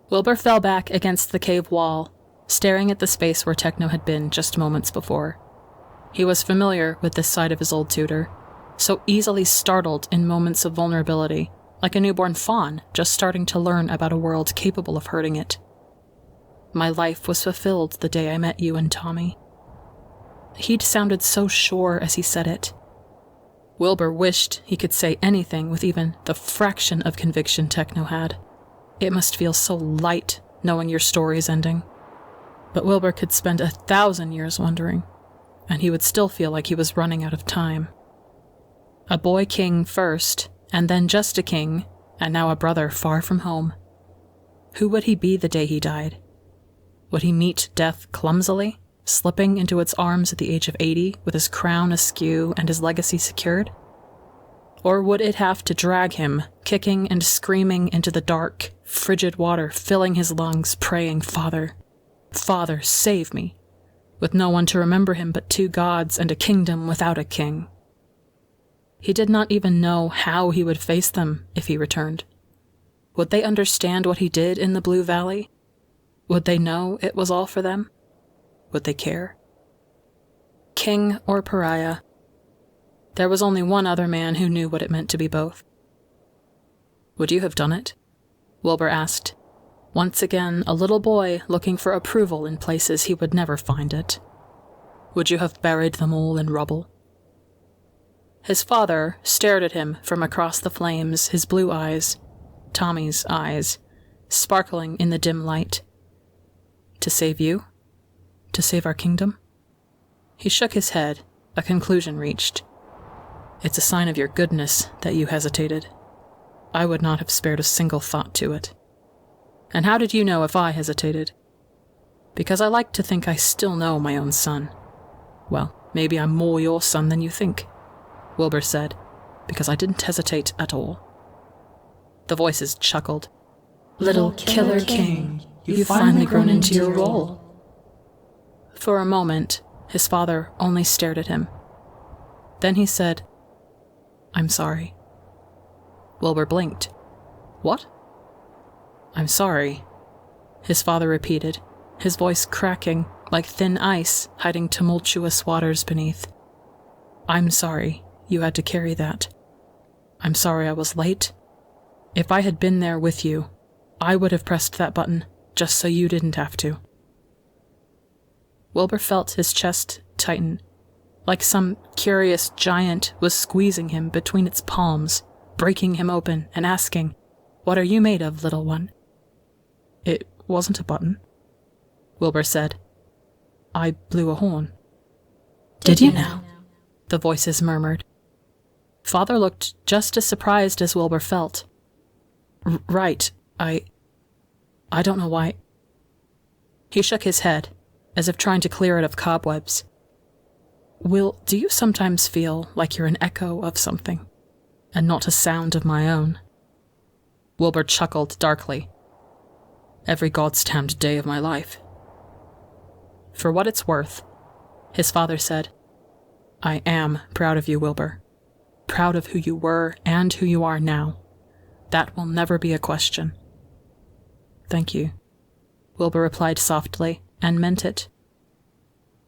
Wilbur fell back against the cave wall, staring at the space where Techno had been just moments before. He was familiar with this side of his old tutor, so easily startled in moments of vulnerability, like a newborn fawn just starting to learn about a world capable of hurting it. My life was fulfilled the day I met you and Tommy. He'd sounded so sure as he said it. Wilbur wished he could say anything with even the fraction of conviction Techno had. It must feel so light knowing your story's ending. But Wilbur could spend 1,000 years wondering, and he would still feel like he was running out of time. A boy king first, and then just a king, and now a brother far from home. Who would he be the day he died? Would he meet death clumsily, slipping into its arms at the age of 80 with his crown askew and his legacy secured? Or would it have to drag him, kicking and screaming into the dark, frigid water, filling his lungs, praying, "Father, Father, save me," with no one to remember him but 2 gods and a kingdom without a king? He did not even know how he would face them if he returned. Would they understand what he did in the Blue Valley? Would they know it was all for them? Would they care? King or pariah? There was only one other man who knew what it meant to be both. "Would you have done it?" Wilbur asked, once again a little boy looking for approval in places he would never find it. "Would you have buried them all in rubble?" His father stared at him from across the flames, his blue eyes, Tommy's eyes, sparkling in the dim light. "To save you? To save our kingdom?" He shook his head, a conclusion reached. "It's a sign of your goodness that you hesitated. I would not have spared a single thought to it." "And how did you know if I hesitated?" "Because I like to think I still know my own son." "Well, maybe I'm more your son than you think," Wilbur said, "because I didn't hesitate at all." The voices chuckled. "Little Killer King, you've finally grown into your role." For a moment, his father only stared at him. Then he said, "I'm sorry." Wilbur blinked. "What?" "I'm sorry," his father repeated, his voice cracking like thin ice hiding tumultuous waters beneath. "I'm sorry you had to carry that. I'm sorry I was late. If I had been there with you, I would have pressed that button just so you didn't have to." Wilbur felt his chest tighten, like some curious giant was squeezing him between its palms, breaking him open and asking, "What are you made of, little one?" "It wasn't a button," Wilbur said. "I blew a horn." "Did you now?" the voices murmured. Father looked just as surprised as Wilbur felt. Right, I don't know why." He shook his head, as if trying to clear it of cobwebs. "Will, do you sometimes feel like you're an echo of something, and not a sound of my own?" Wilbur chuckled darkly. "Every God's-damned day of my life." "For what it's worth," his father said, "I am proud of you, Wilbur. Proud of who you were and who you are now. That will never be a question." "Thank you," Wilbur replied softly, and meant it.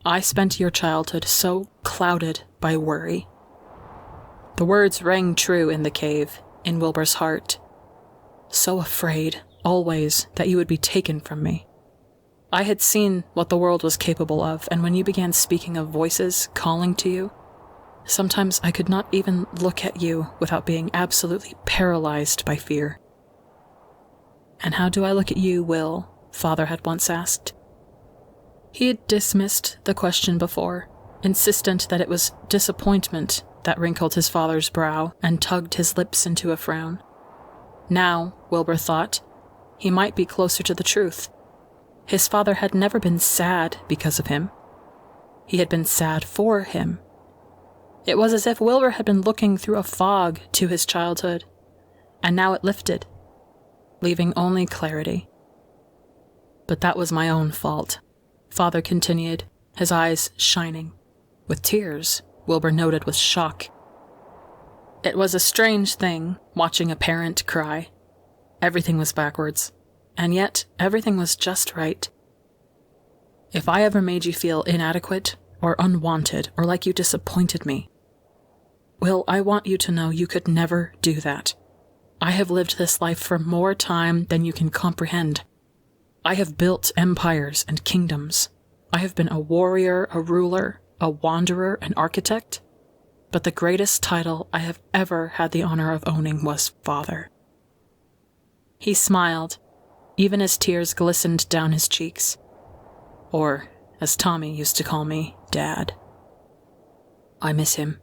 "I spent your childhood so clouded by worry." The words rang true in the cave, in Wilbur's heart. "So afraid, always, that you would be taken from me. I had seen what the world was capable of, and when you began speaking of voices calling to you, sometimes I could not even look at you without being absolutely paralyzed by fear." "And how do I look at you, Will?" Father had once asked. He had dismissed the question before, insistent that it was disappointment that wrinkled his father's brow and tugged his lips into a frown. Now, Wilbur thought, he might be closer to the truth. His father had never been sad because of him. He had been sad for him. It was as if Wilbur had been looking through a fog to his childhood, and now it lifted, leaving only clarity. "But that was my own fault," Father continued, his eyes shining. With tears, Wilbur noted with shock. It was a strange thing, watching a parent cry. Everything was backwards. and yet everything was just right. If I ever made you feel inadequate or unwanted or like you disappointed me, Will, I want you to know you could never do that. I have lived this life for more time than you can comprehend. I have built empires and kingdoms. I have been a warrior, a ruler, a wanderer, an architect. But the greatest title I have ever had the honor of owning was father. He smiled, even as tears glistened down his cheeks. Or, as Tommy used to call me, Dad. I miss him.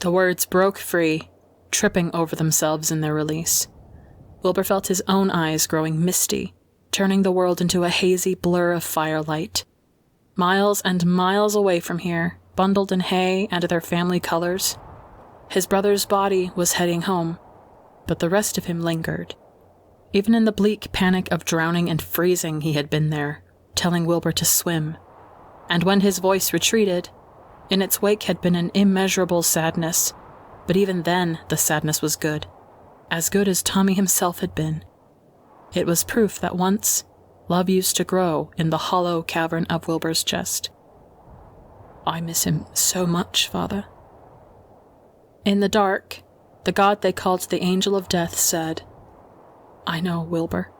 The words broke free, tripping over themselves in their release. Wilbur felt his own eyes growing misty, turning the world into a hazy blur of firelight. Miles and miles away from here, bundled in hay and their family colors, his brother's body was heading home, but the rest of him lingered. Even in the bleak panic of drowning and freezing, he had been there, telling Wilbur to swim. And when his voice retreated, in its wake had been an immeasurable sadness, but even then the sadness was good, as good as Tommy himself had been. It was proof that once, love used to grow in the hollow cavern of Wilbur's chest. I miss him so much, Father. In the dark, the god they called the Angel of Death said, I know, Wilbur.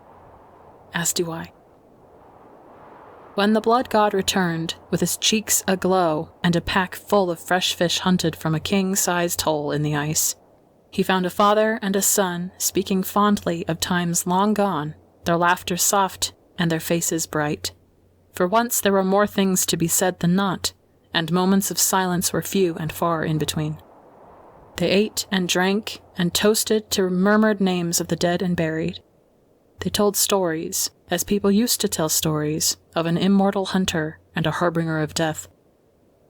As do I. When the blood god returned, with his cheeks aglow and a pack full of fresh fish hunted from a king-sized hole in the ice, he found a father and a son speaking fondly of times long gone, their laughter soft and their faces bright. For once there were more things to be said than not, and moments of silence were few and far in between. They ate and drank and toasted to murmured names of the dead and buried. They told stories, as people used to tell stories, of an immortal hunter and a harbinger of death.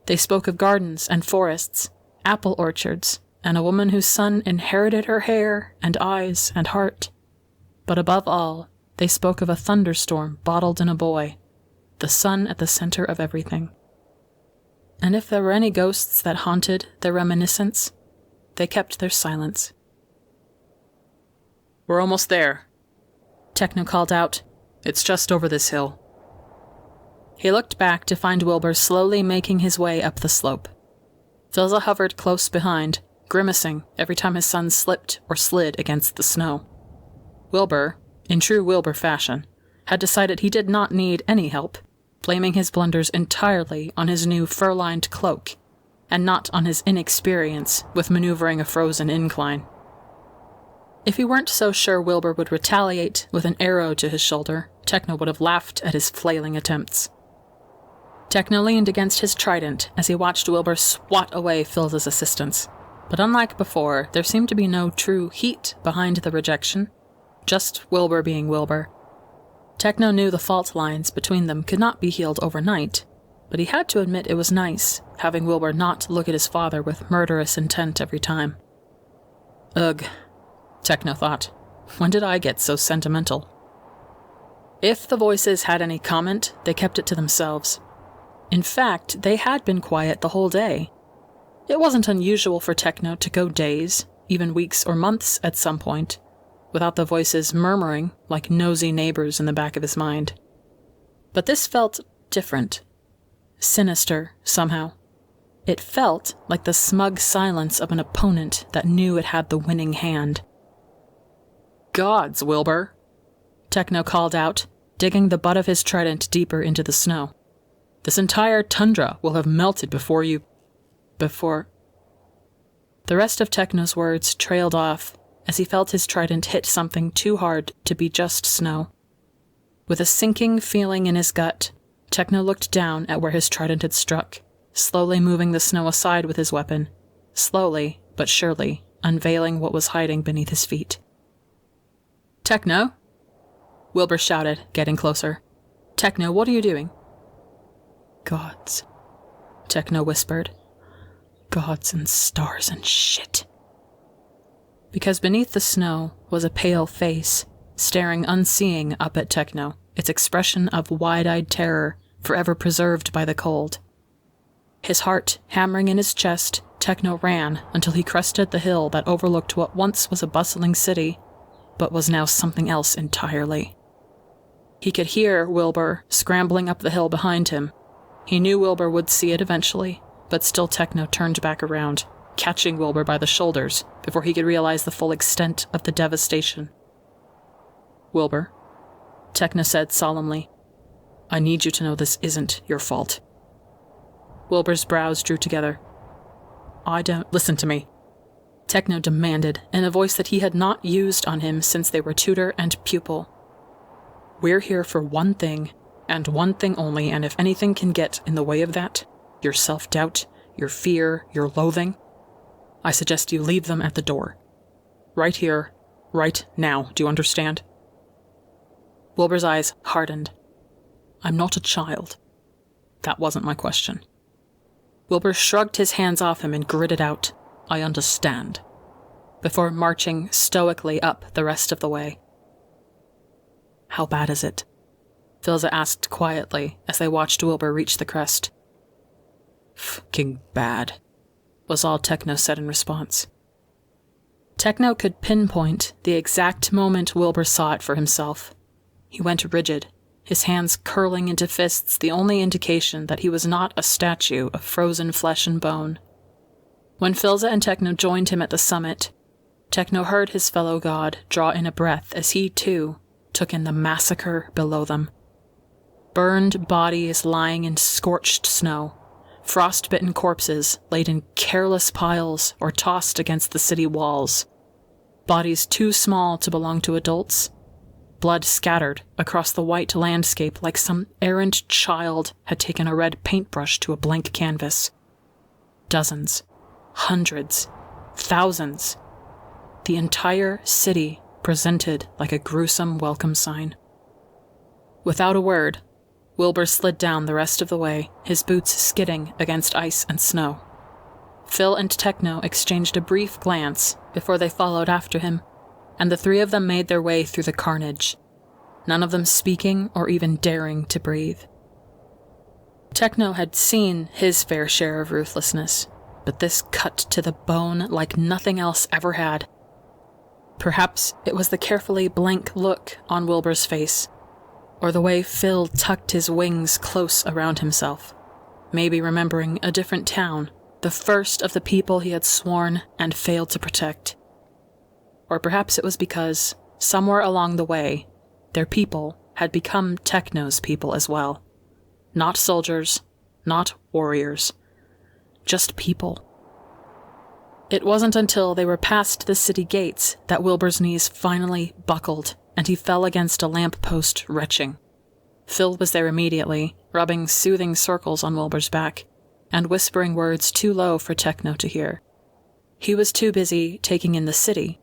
They spoke of gardens and forests, apple orchards, and a woman whose son inherited her hair and eyes and heart. But above all, they spoke of a thunderstorm bottled in a boy, the sun at the center of everything. And if there were any ghosts that haunted their reminiscence, they kept their silence. We're almost there, Techno called out. It's just over this hill. He looked back to find Wilbur slowly making his way up the slope. Filza hovered close behind, grimacing every time his son slipped or slid against the snow. Wilbur, in true Wilbur fashion, had decided he did not need any help, blaming his blunders entirely on his new fur-lined cloak, and not on his inexperience with maneuvering a frozen incline. If he weren't so sure Wilbur would retaliate with an arrow to his shoulder, Techno would have laughed at his flailing attempts. Techno leaned against his trident as he watched Wilbur swat away Filza's assistance, but unlike before, there seemed to be no true heat behind the rejection, just Wilbur being Wilbur. Techno knew the fault lines between them could not be healed overnight, but he had to admit it was nice, having Wilbur not look at his father with murderous intent every time. Ugh, Techno thought. When did I get so sentimental? If the voices had any comment, they kept it to themselves. In fact, they had been quiet the whole day. It wasn't unusual for Techno to go days, even weeks or months at some point, without the voices murmuring like nosy neighbors in the back of his mind. But this felt different. Sinister, somehow. It felt like the smug silence of an opponent that knew it had the winning hand. Gods, Wilbur, Techno called out, digging the butt of his trident deeper into the snow. This entire tundra will have melted before you... The rest of Techno's words trailed off as he felt his trident hit something too hard to be just snow. With a sinking feeling in his gut, Techno looked down at where his trident had struck, slowly moving the snow aside with his weapon, slowly but surely unveiling what was hiding beneath his feet. Techno? Wilbur shouted, getting closer. Techno, what are you doing? Gods, Techno whispered. Gods and stars and shit. Because beneath the snow was a pale face, staring unseeing up at Techno, its expression of wide-eyed terror forever preserved by the cold. His heart hammering in his chest, Techno ran until he crested the hill that overlooked what once was a bustling city, but was now something else entirely. He could hear Wilbur scrambling up the hill behind him. He knew Wilbur would see it eventually, but still Techno turned back around, catching Wilbur by the shoulders before he could realize the full extent of the devastation. "Wilbur," Techno said solemnly, "I need you to know this isn't your fault." Wilbur's brows drew together. "I don't—" "Listen to me," Techno demanded in a voice that he had not used on him since they were tutor and pupil. "We're here for one thing, and one thing only, and if anything can get in the way of that, your self-doubt, your fear, your loathing, I suggest you leave them at the door. Right here, right now, do you understand?" Wilbur's eyes hardened. "I'm not a child. That wasn't my question." Wilbur shrugged his hands off him and gritted out, "I understand," before marching stoically up the rest of the way. "How bad is it?" Filza asked quietly as they watched Wilbur reach the crest. "Fucking bad," was all Techno said in response. Techno could pinpoint the exact moment Wilbur saw it for himself. He went rigid, his hands curling into fists, the only indication that he was not a statue of frozen flesh and bone. When Filza and Techno joined him at the summit, Techno heard his fellow god draw in a breath as he, too, took in the massacre below them. Burned bodies lying in scorched snow, frost-bitten corpses laid in careless piles or tossed against the city walls, bodies too small to belong to adults, blood scattered across the white landscape like some errant child had taken a red paintbrush to a blank canvas. Dozens, hundreds, thousands. The entire city presented like a gruesome welcome sign. Without a word, Wilbur slid down the rest of the way, his boots skidding against ice and snow. Phil and Techno exchanged a brief glance before they followed after him, and the three of them made their way through the carnage, none of them speaking or even daring to breathe. Techno had seen his fair share of ruthlessness, but this cut to the bone like nothing else ever had. Perhaps it was the carefully blank look on Wilbur's face, or the way Phil tucked his wings close around himself, maybe remembering a different town, the first of the people he had sworn and failed to protect. Or perhaps it was because, somewhere along the way, their people had become Techno's people as well. Not soldiers, not warriors, just people. It wasn't until they were past the city gates that Wilbur's knees finally buckled, and he fell against a lamppost retching. Phil was there immediately, rubbing soothing circles on Wilbur's back, and whispering words too low for Techno to hear. He was too busy taking in the city.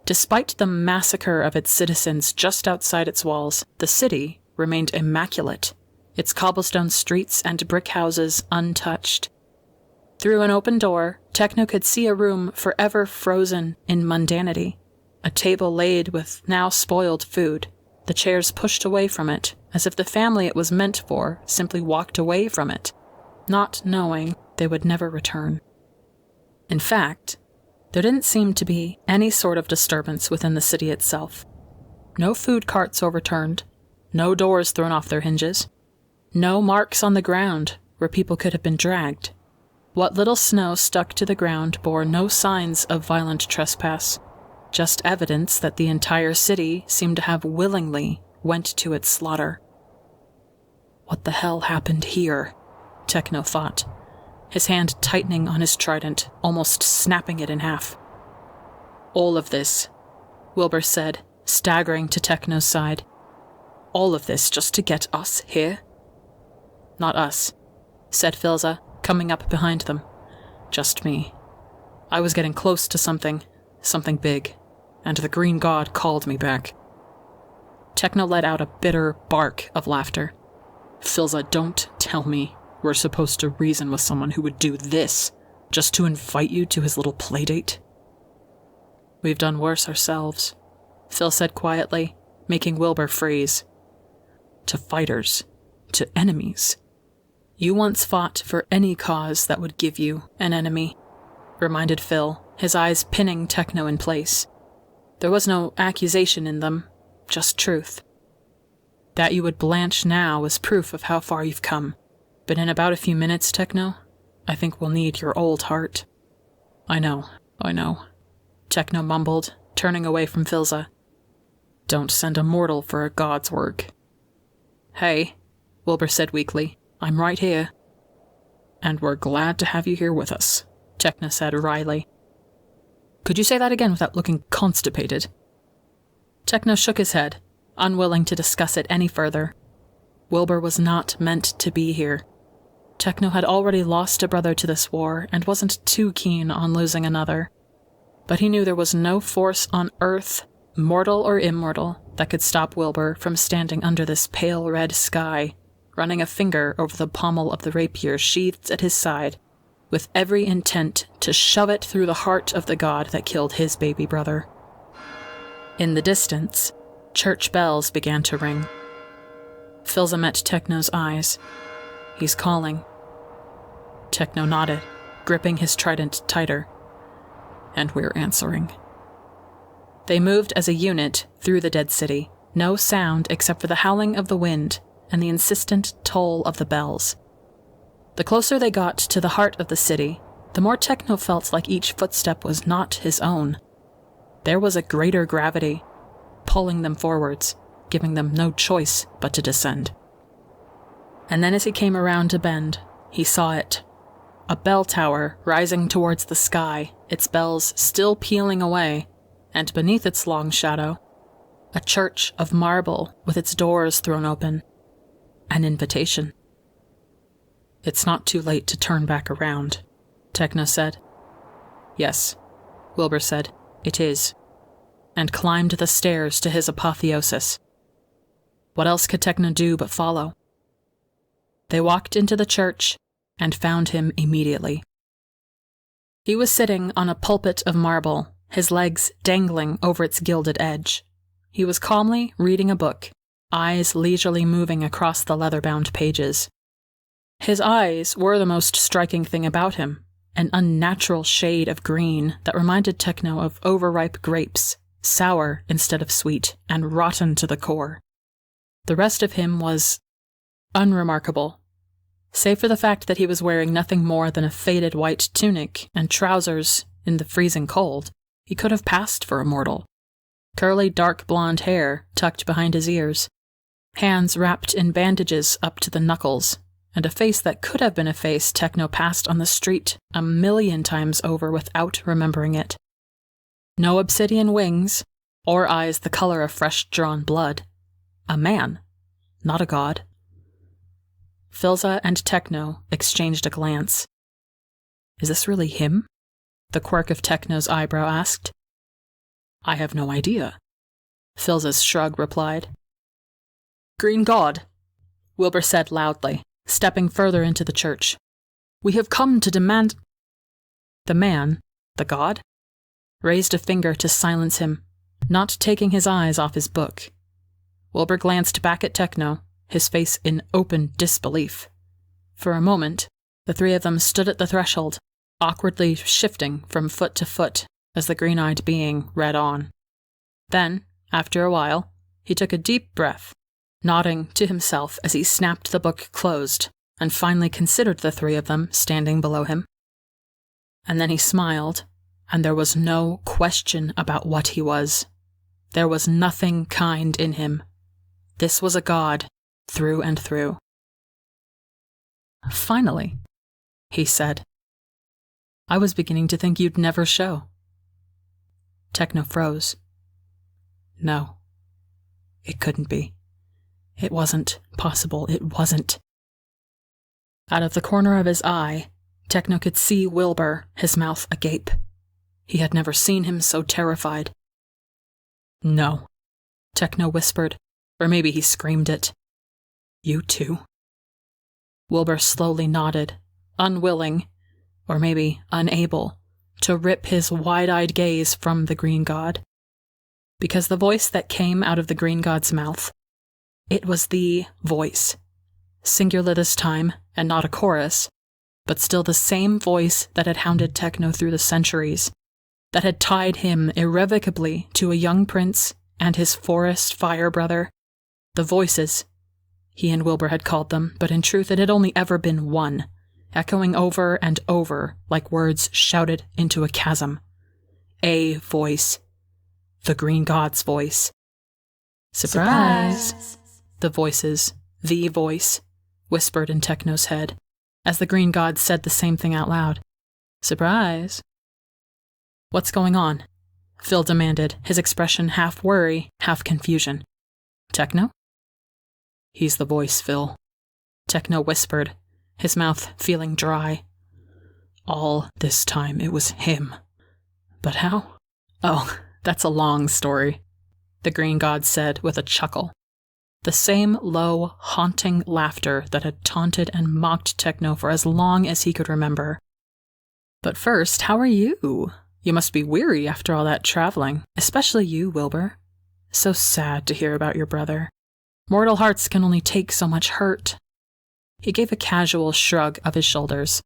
Despite the massacre of its citizens just outside its walls, the city remained immaculate, its cobblestone streets and brick houses untouched. Through an open door, Techno could see a room forever frozen in mundanity, a table laid with now spoiled food, the chairs pushed away from it, as if the family it was meant for simply walked away from it, not knowing they would never return. In fact, there didn't seem to be any sort of disturbance within the city itself. No food carts overturned, no doors thrown off their hinges, no marks on the ground where people could have been dragged. What little snow stuck to the ground bore no signs of violent trespass, just evidence that the entire city seemed to have willingly went to its slaughter. What the hell happened here? Techno thought, his hand tightening on his trident, almost snapping it in half. All of this, Wilbur said, staggering to Techno's side. All of this just to get us here? Not us, said Filza, coming up behind them. Just me. I was getting close to something big, and the green god called me back. Techno let out a bitter bark of laughter. Filza, don't tell me we're supposed to reason with someone who would do this, just to invite you to his little playdate. We've done worse ourselves, Phil said quietly, making Wilbur freeze. To fighters, to enemies. You once fought for any cause that would give you an enemy, reminded Phil, his eyes pinning Techno in place. There was no accusation in them, just truth. That you would blanch now is proof of how far you've come. But in about a few minutes, Techno, I think we'll need your old heart. I know. Techno mumbled, turning away from Filza. Don't send a mortal for a god's work. Hey, Wilbur said weakly, I'm right here. And we're glad to have you here with us, Techno said wryly. Could you say that again without looking constipated? Techno shook his head, unwilling to discuss it any further. Wilbur was not meant to be here. Techno had already lost a brother to this war and wasn't too keen on losing another. But he knew there was no force on earth, mortal or immortal, that could stop Wilbur from standing under this pale red sky, running a finger over the pommel of the rapier sheathed at his side, with every intent to shove it through the heart of the god that killed his baby brother. In the distance, church bells began to ring. Filza met Techno's eyes. He's calling. Techno nodded, gripping his trident tighter. And we're answering. They moved as a unit through the dead city, no sound except for the howling of the wind and the insistent toll of the bells. The closer they got to the heart of the city, the more Techno felt like each footstep was not his own. There was a greater gravity, pulling them forwards, giving them no choice but to descend. And then as he came around a bend, he saw it. A bell tower rising towards the sky, its bells still pealing away, and beneath its long shadow, a church of marble with its doors thrown open. An invitation. It's not too late to turn back around, Techno said. Yes, Wilbur said, it is, and climbed the stairs to his apotheosis. What else could Techno do but follow? They walked into the church and found him immediately. He was sitting on a pulpit of marble, his legs dangling over its gilded edge. He was calmly reading a book, eyes leisurely moving across the leather-bound pages. His eyes were the most striking thing about him, an unnatural shade of green that reminded Techno of overripe grapes, sour instead of sweet, and rotten to the core. The rest of him was unremarkable, save for the fact that he was wearing nothing more than a faded white tunic and trousers in the freezing cold. He could have passed for a mortal. Curly dark blonde hair tucked behind his ears, hands wrapped in bandages up to the knuckles, and a face that could have been a face Techno passed on the street 1,000,000 times over without remembering it. No obsidian wings, or eyes the color of fresh-drawn blood. A man, not a god. Filza and Techno exchanged a glance. Is this really him? The quirk of Techno's eyebrow asked. I have no idea, Filza's shrug replied. Green God, Wilbur said loudly, stepping further into the church. We have come to demand... The man, the god, raised a finger to silence him, not taking his eyes off his book. Wilbur glanced back at Techno, his face in open disbelief. For a moment, the three of them stood at the threshold, awkwardly shifting from foot to foot as the green-eyed being read on. Then, after a while, he took a deep breath, nodding to himself as he snapped the book closed, and finally considered the three of them standing below him. And then he smiled, and there was no question about what he was. There was nothing kind in him. This was a god, through and through. Finally, he said. I was beginning to think you'd never show. Techno froze. No, it couldn't be. It wasn't possible. It wasn't. Out of the corner of his eye, Techno could see Wilbur, his mouth agape. He had never seen him so terrified. No, Techno whispered, or maybe he screamed it. You too? Wilbur slowly nodded, unwilling, or maybe unable, to rip his wide-eyed gaze from the green god. Because the voice that came out of the green god's mouth, it was the voice, singular this time, and not a chorus, but still the same voice that had hounded Techno through the centuries, that had tied him irrevocably to a young prince and his forest fire brother. The voices, he and Wilbur had called them, but in truth it had only ever been one, echoing over and over like words shouted into a chasm. A voice. The Green God's voice. Surprise! The voices, the voice, whispered in Techno's head, as the Green God said the same thing out loud. Surprise! What's going on? Phil demanded, his expression half worry, half confusion. Techno? He's the voice, Phil. Techno whispered, his mouth feeling dry. All this time it was him. But how? Oh, that's a long story, the Green God said with a chuckle. The same low, haunting laughter that had taunted and mocked Techno for as long as he could remember. But first, how are you? You must be weary after all that traveling, especially you, Wilbur. So sad to hear about your brother. Mortal hearts can only take so much hurt. He gave a casual shrug of his shoulders.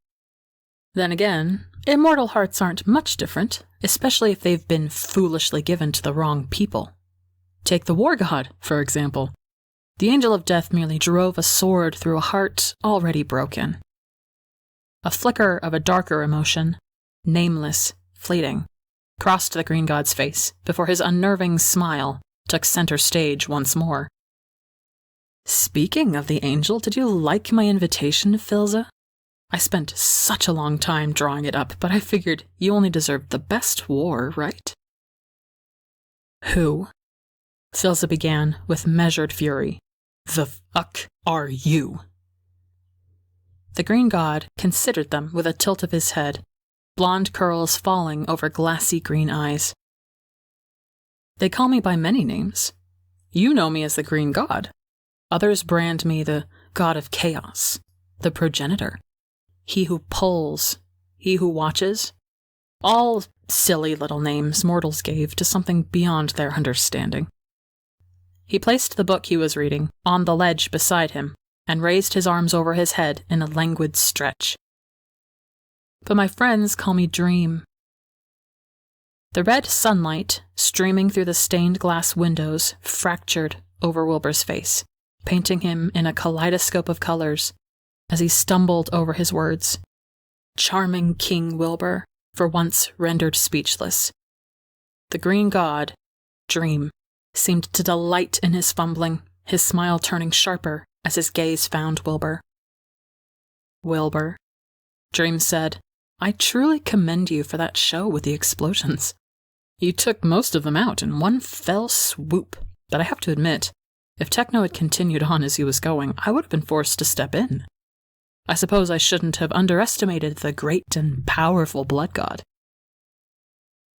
Then again, immortal hearts aren't much different, especially if they've been foolishly given to the wrong people. Take the War God, for example. The Angel of Death merely drove a sword through a heart already broken. A flicker of a darker emotion, nameless, fleeting, crossed the Green God's face before his unnerving smile took center stage once more. Speaking of the angel, did you like my invitation, Philza? I spent such a long time drawing it up, but I figured you only deserved the best war, right? Who? Philza began with measured fury. The fuck are you? The Green God considered them with a tilt of his head, blonde curls falling over glassy green eyes. They call me by many names. You know me as the Green God. Others brand me the God of Chaos, the Progenitor, he who pulls, he who watches. All silly little names mortals gave to something beyond their understanding. He placed the book he was reading on the ledge beside him and raised his arms over his head in a languid stretch. But my friends call me Dream. The red sunlight, streaming through the stained glass windows, fractured over Wilbur's face, painting him in a kaleidoscope of colors as he stumbled over his words. Charming King Wilbur, for once rendered speechless. The Green God, Dream, seemed to delight in his fumbling, his smile turning sharper as his gaze found Wilbur. Wilbur, Dream said, I truly commend you for that show with the explosions. You took most of them out in one fell swoop, but I have to admit, if Techno had continued on as he was going, I would have been forced to step in. I suppose I shouldn't have underestimated the great and powerful Blood God.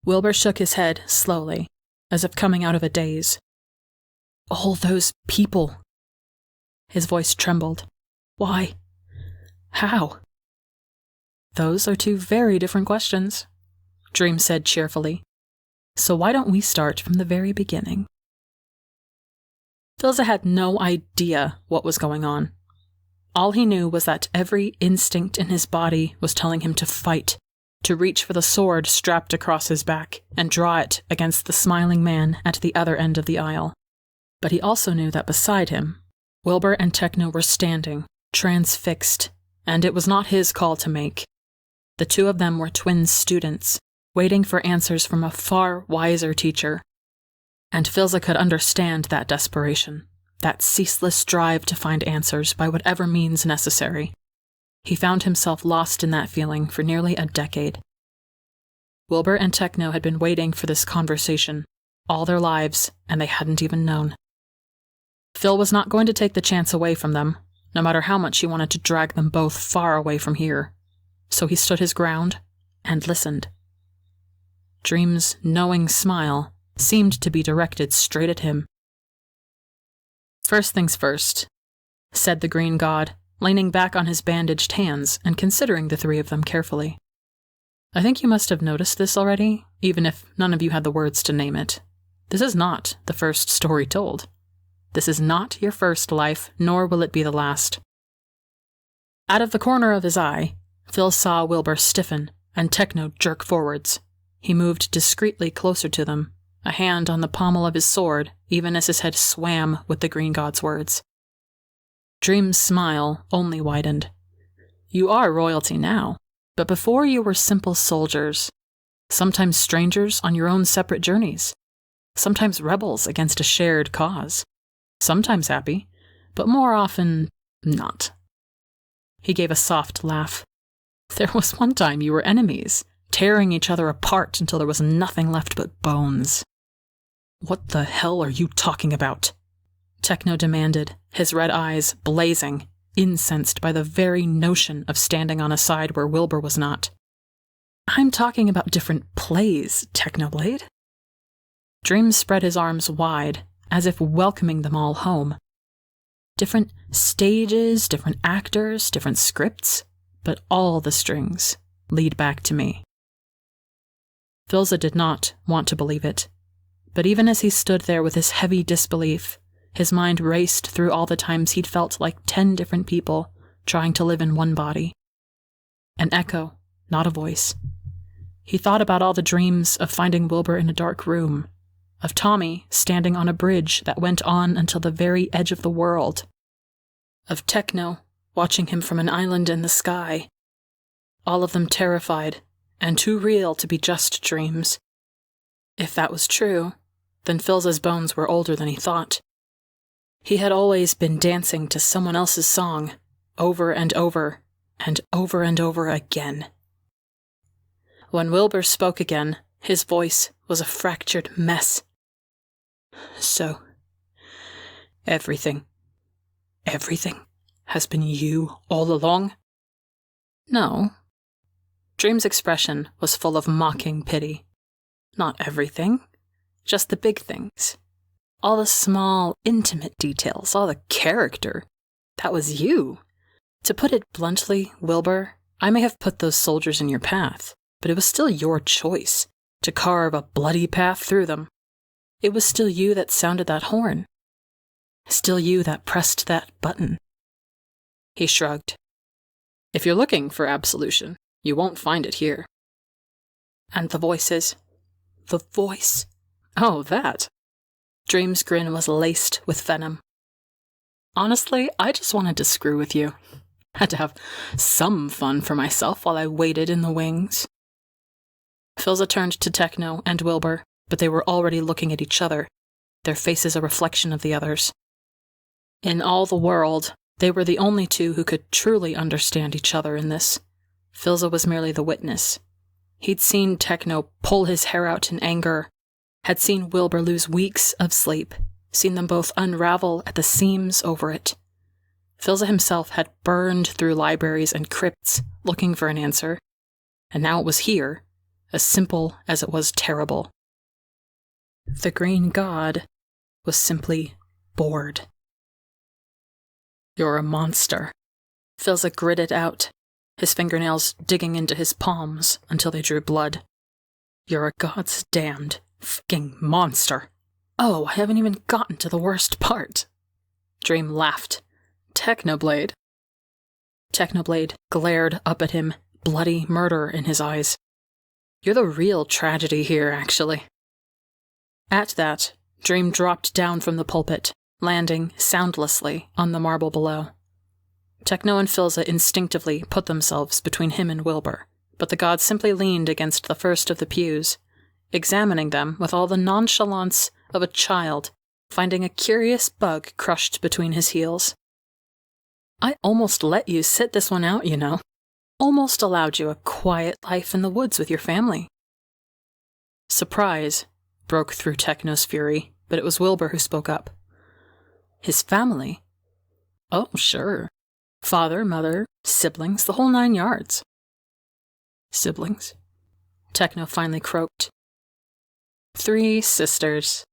Wilbur shook his head slowly, as if coming out of a daze. All those people. His voice trembled. Why? How? Those are two very different questions, Dream said cheerfully. So why don't we start from the very beginning? Philza had no idea what was going on. All he knew was that every instinct in his body was telling him to fight, to reach for the sword strapped across his back and draw it against the smiling man at the other end of the aisle. But he also knew that beside him, Wilbur and Techno were standing, transfixed, and it was not his call to make. The two of them were twin students, waiting for answers from a far wiser teacher. And Philza could understand that desperation, that ceaseless drive to find answers by whatever means necessary. He found himself lost in that feeling for nearly a decade. Wilbur and Techno had been waiting for this conversation all their lives, and they hadn't even known. Phil was not going to take the chance away from them, no matter how much he wanted to drag them both far away from here. So he stood his ground and listened. Dream's knowing smile seemed to be directed straight at him. First things first, said the Green God, leaning back on his bandaged hands and considering the three of them carefully. I think you must have noticed this already, even if none of you had the words to name it. This is not the first story told. This is not your first life, nor will it be the last. Out of the corner of his eye, Phil saw Wilbur stiffen and Techno jerk forwards, He moved discreetly closer to them, a hand on the pommel of his sword, even as his head swam with the green god's words. Dream's smile only widened. You are royalty now, but before you were simple soldiers, sometimes strangers on your own separate journeys, sometimes rebels against a shared cause, sometimes happy, but more often not. He gave a soft laugh. There was one time you were enemies, tearing each other apart until there was nothing left but bones. What the hell are you talking about? Techno demanded, his red eyes blazing, incensed by the very notion of standing on a side where Wilbur was not. I'm talking about different plays, Technoblade. Dream spread his arms wide, as if welcoming them all home. Different stages, different actors, different scripts, but all the strings lead back to me. Filza did not want to believe it, but even as he stood there with his heavy disbelief, his mind raced through all the times he'd felt like 10 different people trying to live in one body. An echo, not a voice. He thought about all the dreams of finding Wilbur in a dark room, of Tommy standing on a bridge that went on until the very edge of the world, of Techno watching him from an island in the sky. All of them terrified, and too real to be just dreams. If that was true, then Filza's bones were older than he thought. He had always been dancing to someone else's song, over and over, and over and over again. When Wilbur spoke again, his voice was a fractured mess. So, everything has been you all along? No. Dream's expression was full of mocking pity. Not everything, just the big things. All the small, intimate details, all the character. That was you. To put it bluntly, Wilbur, I may have put those soldiers in your path, but it was still your choice to carve a bloody path through them. It was still you that sounded that horn. Still you that pressed that button. He shrugged. If you're looking for absolution, you won't find it here. And the voices. The voice. Oh, that. Dream's grin was laced with venom. Honestly, I just wanted to screw with you. Had to have some fun for myself while I waited in the wings. Filza turned to Techno and Wilbur, but they were already looking at each other, their faces a reflection of the others. In all the world, they were the only two who could truly understand each other in this. Filza was merely the witness. He'd seen Techno pull his hair out in anger, had seen Wilbur lose weeks of sleep, seen them both unravel at the seams over it. Filza himself had burned through libraries and crypts looking for an answer, and now it was here, as simple as it was terrible. The green god was simply bored. You're a monster, Filza gritted out, his fingernails digging into his palms until they drew blood. You're a god's damned fucking monster. Oh, I haven't even gotten to the worst part. Dream laughed. Technoblade. Technoblade glared up at him, bloody murder in his eyes. You're the real tragedy here, actually. At that, Dream dropped down from the pulpit, landing soundlessly on the marble below. Techno and Filza instinctively put themselves between him and Wilbur, but the god simply leaned against the first of the pews, examining them with all the nonchalance of a child finding a curious bug crushed between his heels. I almost let you sit this one out, you know. Almost allowed you a quiet life in the woods with your family. Surprise broke through Techno's fury, but it was Wilbur who spoke up. His family? Oh, sure. Father, mother, siblings, the whole 9 yards. Siblings? Techno finally croaked. 3 sisters,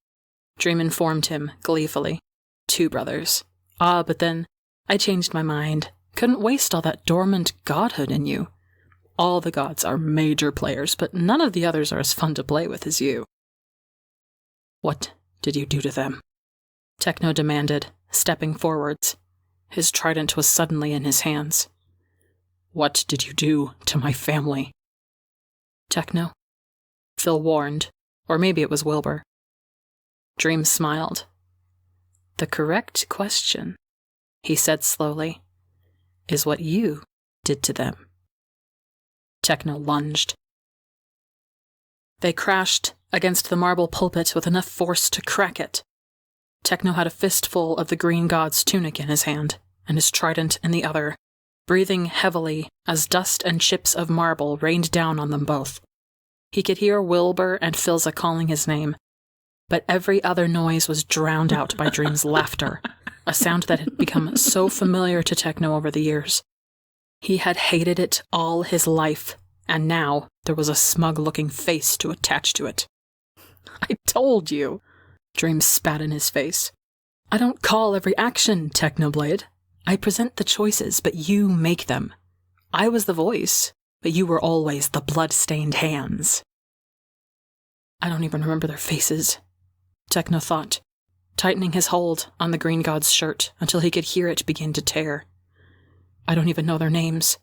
Dream informed him gleefully. 2 brothers. But then I changed my mind. Couldn't waste all that dormant godhood in you. All the gods are major players, but none of the others are as fun to play with as you. What did you do to them? Techno demanded, stepping forwards. His trident was suddenly in his hands. What did you do to my family? Techno. Phil warned, or maybe it was Wilbur. Dream smiled. The correct question, he said slowly, is what you did to them. Techno lunged. They crashed against the marble pulpit with enough force to crack it. Techno had a fistful of the green god's tunic in his hand, and his trident in the other, breathing heavily as dust and chips of marble rained down on them both. He could hear Wilbur and Philza calling his name, but every other noise was drowned out by Dream's laughter, a sound that had become so familiar to Techno over the years. He had hated it all his life, and now there was a smug-looking face to attach to it. I told you, Dream spat in his face. I don't call every action, Technoblade. I present the choices, but you make them. I was the voice, but you were always the blood-stained hands. I don't even remember their faces, Techno thought, tightening his hold on the green god's shirt until he could hear it begin to tear. I don't even know their names.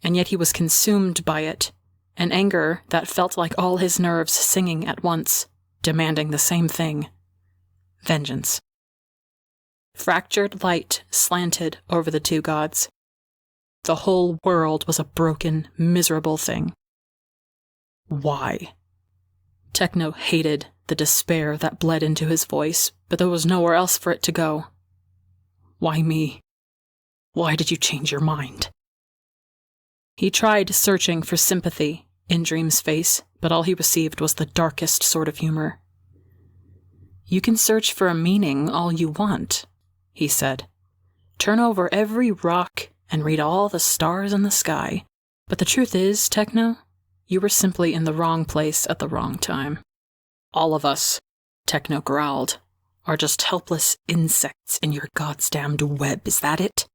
And yet he was consumed by it, an anger that felt like all his nerves singing at once, demanding the same thing: vengeance. Fractured light slanted over the two gods. The whole world was a broken, miserable thing. Why? Techno hated the despair that bled into his voice, but there was nowhere else for it to go. Why me? Why did you change your mind? He tried searching for sympathy in Dream's face, but all he received was the darkest sort of humor. You can search for a meaning all you want, he said. Turn over every rock and read all the stars in the sky. But the truth is, Techno, you were simply in the wrong place at the wrong time. All of us, Techno growled, are just helpless insects in your goddamned web, is that it?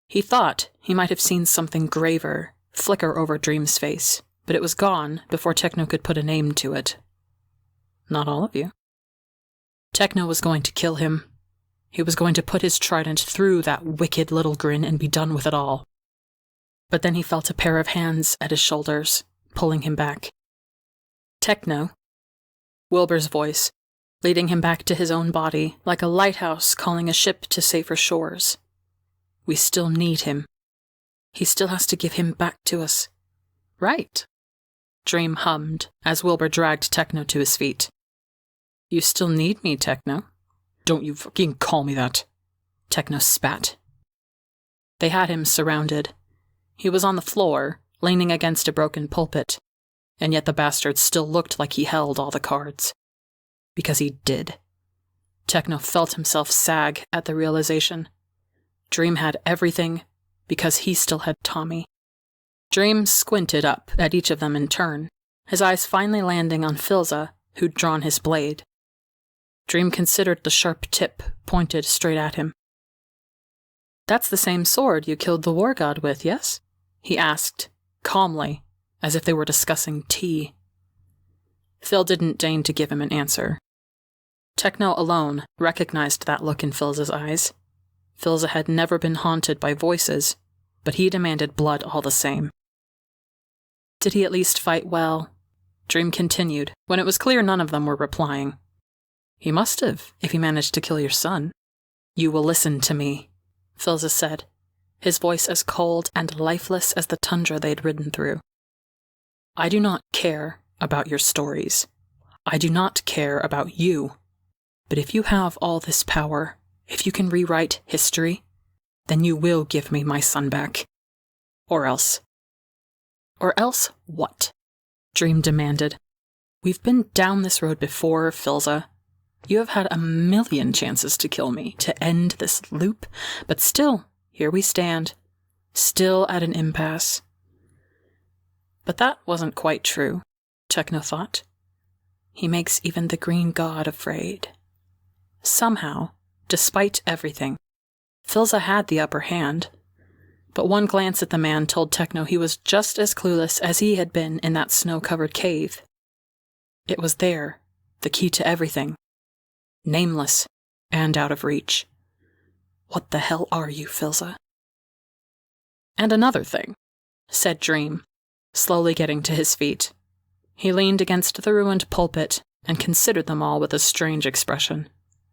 He thought he might have seen something graver flicker over Dream's face, but it was gone before Techno could put a name to it. Not all of you. Techno was going to kill him. He was going to put his trident through that wicked little grin and be done with it all. But then he felt a pair of hands at his shoulders, pulling him back. Techno, Wilbur's voice, leading him back to his own body, like a lighthouse calling a ship to safer shores. We still need him. He still has to give him back to us. Right, Dream hummed as Wilbur dragged Techno to his feet. You still need me, Techno. Don't you fucking call me that, Techno spat. They had him surrounded. He was on the floor, leaning against a broken pulpit, and yet the bastard still looked like he held all the cards. Because he did. Techno felt himself sag at the realization. Dream had everything because he still had Tommy. Dream squinted up at each of them in turn, his eyes finally landing on Philza, who'd drawn his blade. Dream considered the sharp tip pointed straight at him. That's the same sword you killed the war god with, yes? He asked, calmly, as if they were discussing tea. Phil didn't deign to give him an answer. Techno alone recognized that look in Philza's eyes. Philza had never been haunted by voices, but he demanded blood all the same. Did he at least fight well? Dream continued, when it was clear none of them were replying. He must have, if he managed to kill your son. You will listen to me, Philza said, his voice as cold and lifeless as the tundra they'd ridden through. I do not care about your stories. I do not care about you. But if you have all this power, if you can rewrite history, then you will give me my son back. Or else. Or else what? Dream demanded. We've been down this road before, Philza. You have had a million chances to kill me, to end this loop, but still, here we stand, still at an impasse. But that wasn't quite true, Techno thought. He makes even the green god afraid. Somehow, despite everything, Philza had the upper hand, but one glance at the man told Techno he was just as clueless as he had been in that snow-covered cave. It was there, the key to everything. Nameless, and out of reach. What the hell are you, Philza? And another thing, said Dream, slowly getting to his feet. He leaned against the ruined pulpit and considered them all with a strange expression.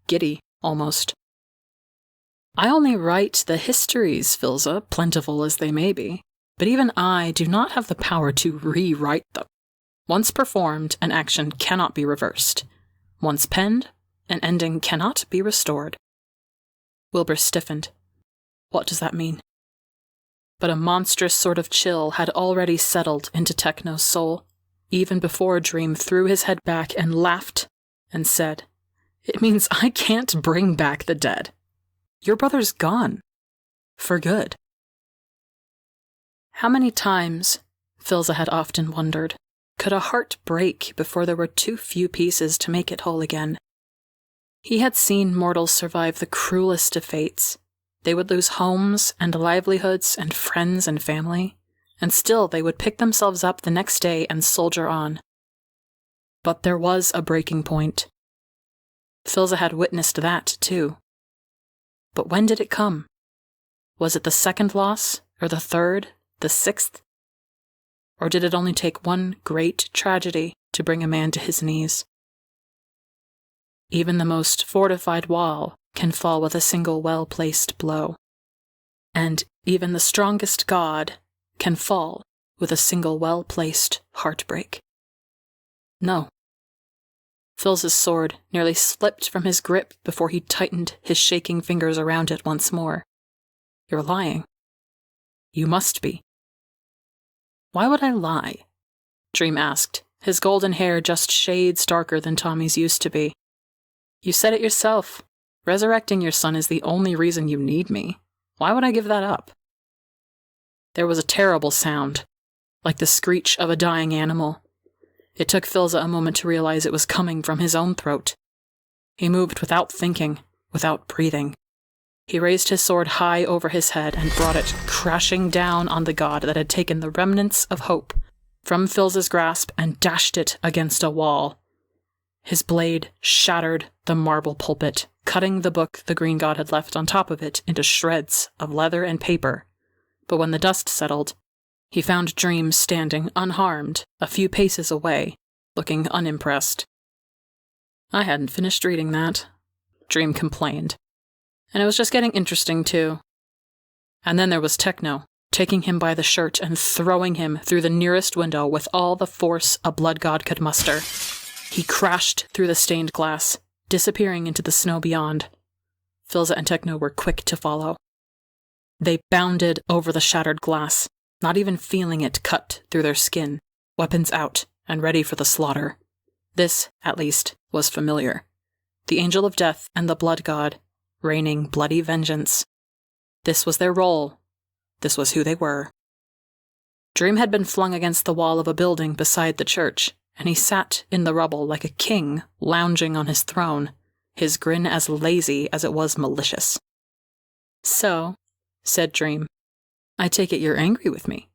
Giddy, almost. I only write the histories, Filza, plentiful as they may be, but even I do not have the power to rewrite them. Once performed, an action cannot be reversed. Once penned, an ending cannot be restored. Wilbur stiffened. What does that mean? But a monstrous sort of chill had already settled into Techno's soul, even before Dream threw his head back and laughed and said, "It means I can't bring back the dead. Your brother's gone. For good." How many times, Filza had often wondered, could a heart break before there were too few pieces to make it whole again? He had seen mortals survive the cruelest of fates. They would lose homes and livelihoods and friends and family, and still they would pick themselves up the next day and soldier on. But there was a breaking point. Filza had witnessed that, too. But when did it come? Was it the second loss, or the third, the sixth? Or did it only take one great tragedy to bring a man to his knees? Even the most fortified wall can fall with a single well-placed blow. And even the strongest god can fall with a single well-placed heartbreak. No. Filza's sword nearly slipped from his grip before he tightened his shaking fingers around it once more. You're lying. You must be. Why would I lie? Dream asked, his golden hair just shades darker than Tommy's used to be. You said it yourself. Resurrecting your son is the only reason you need me. Why would I give that up? There was a terrible sound, like the screech of a dying animal. It took Filza a moment to realize it was coming from his own throat. He moved without thinking, without breathing. He raised his sword high over his head and brought it crashing down on the god that had taken the remnants of hope from Filza's grasp and dashed it against a wall. His blade shattered the marble pulpit, cutting the book the green god had left on top of it into shreds of leather and paper. But when the dust settled, he found Dream standing unharmed a few paces away, looking unimpressed. I hadn't finished reading that, Dream complained. And it was just getting interesting, too. And then there was Techno, taking him by the shirt and throwing him through the nearest window with all the force a blood god could muster. He crashed through the stained glass, disappearing into the snow beyond. Filza and Techno were quick to follow. They bounded over the shattered glass, not even feeling it cut through their skin, weapons out and ready for the slaughter. This, at least, was familiar. The Angel of Death and the Blood God, raining bloody vengeance. This was their role. This was who they were. Dream had been flung against the wall of a building beside the church, and he sat in the rubble like a king lounging on his throne, his grin as lazy as it was malicious. "So," said Dream, "I take it you're angry with me."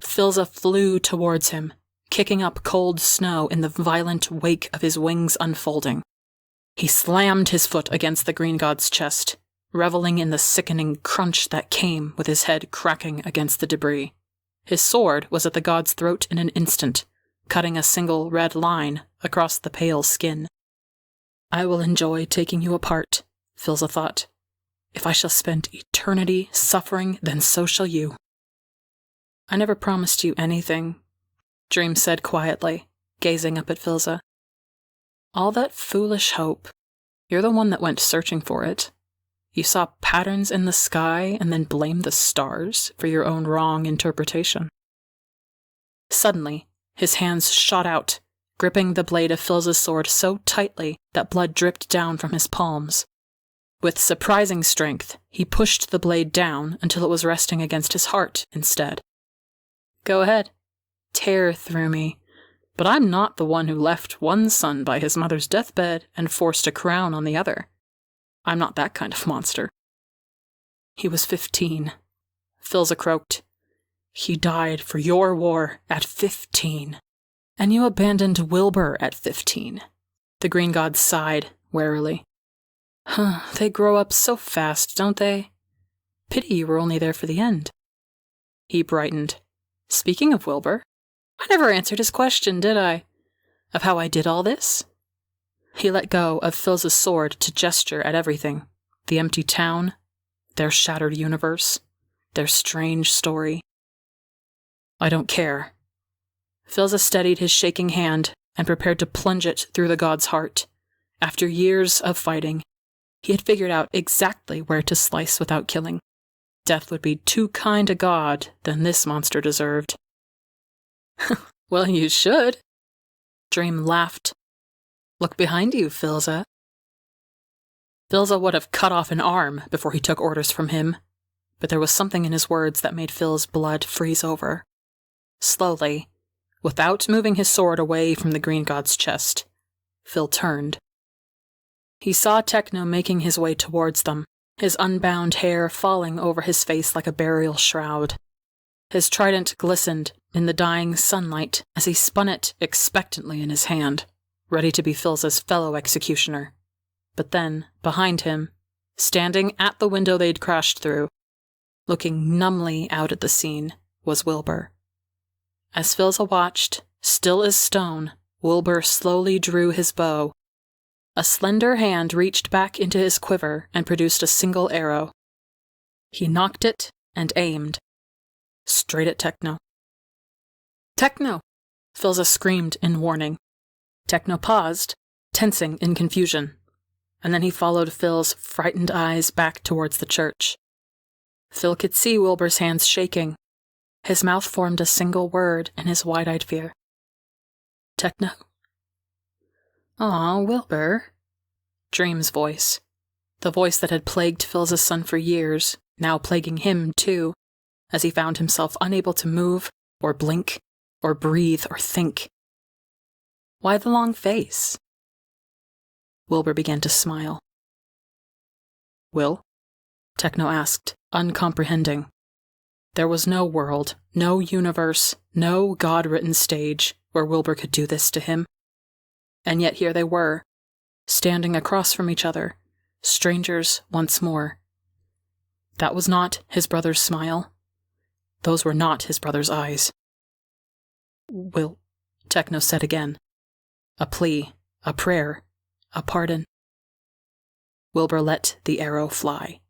Filza flew towards him, kicking up cold snow in the violent wake of his wings unfolding. He slammed his foot against the green god's chest, reveling in the sickening crunch that came with his head cracking against the debris. His sword was at the god's throat in an instant, cutting a single red line across the pale skin. I will enjoy taking you apart, Filza thought. If I shall spend eternity suffering, then so shall you. I never promised you anything, Dream said quietly, gazing up at Filza. All that foolish hope. You're the one that went searching for it. You saw patterns in the sky and then blamed the stars for your own wrong interpretation. Suddenly, his hands shot out, gripping the blade of Filza's sword so tightly that blood dripped down from his palms. With surprising strength, he pushed the blade down until it was resting against his heart instead. Go ahead. Tear through me. But I'm not the one who left one son by his mother's deathbed and forced a crown on the other. I'm not that kind of monster. He was 15. Filza croaked. He died for your war at 15. And you abandoned Wilbur at 15. The green god sighed warily. They grow up so fast, don't they? Pity you were only there for the end. He brightened. Speaking of Wilbur, I never answered his question, did I? Of how I did all this? He let go of Phil's sword to gesture at everything. The empty town, their shattered universe, their strange story. I don't care. Philza steadied his shaking hand and prepared to plunge it through the god's heart. After years of fighting, he had figured out exactly where to slice without killing. Death would be too kind a god than this monster deserved. Well, you should. Dream laughed. Look behind you, Philza. Philza would have cut off an arm before he took orders from him, but there was something in his words that made Phil's blood freeze over. Slowly, without moving his sword away from the green god's chest, Phil turned. He saw Techno making his way towards them, his unbound hair falling over his face like a burial shroud. His trident glistened in the dying sunlight as he spun it expectantly in his hand, ready to be Philza's fellow executioner. But then, behind him, standing at the window they'd crashed through, looking numbly out at the scene, was Wilbur. As Philza watched, still as stone, Wilbur slowly drew his bow. A slender hand reached back into his quiver and produced a single arrow. He knocked it and aimed. Straight at Techno. Techno! Philza screamed in warning. Techno paused, tensing in confusion, and then he followed Phil's frightened eyes back towards the church. Phil could see Wilbur's hands shaking. His mouth formed a single word in his wide-eyed fear. Techno. Aw, Wilbur. Dream's voice. The voice that had plagued Phil's son for years, now plaguing him too, as he found himself unable to move, or blink, or breathe, or think. Why the long face? Wilbur began to smile. Will? Techno asked, uncomprehending. There was no world, no universe, no God-written stage where Wilbur could do this to him. And yet here they were, standing across from each other, strangers once more. That was not his brother's smile. Those were not his brother's eyes. Will, Techno said again. A plea, a prayer, a pardon. Wilbur let the arrow fly.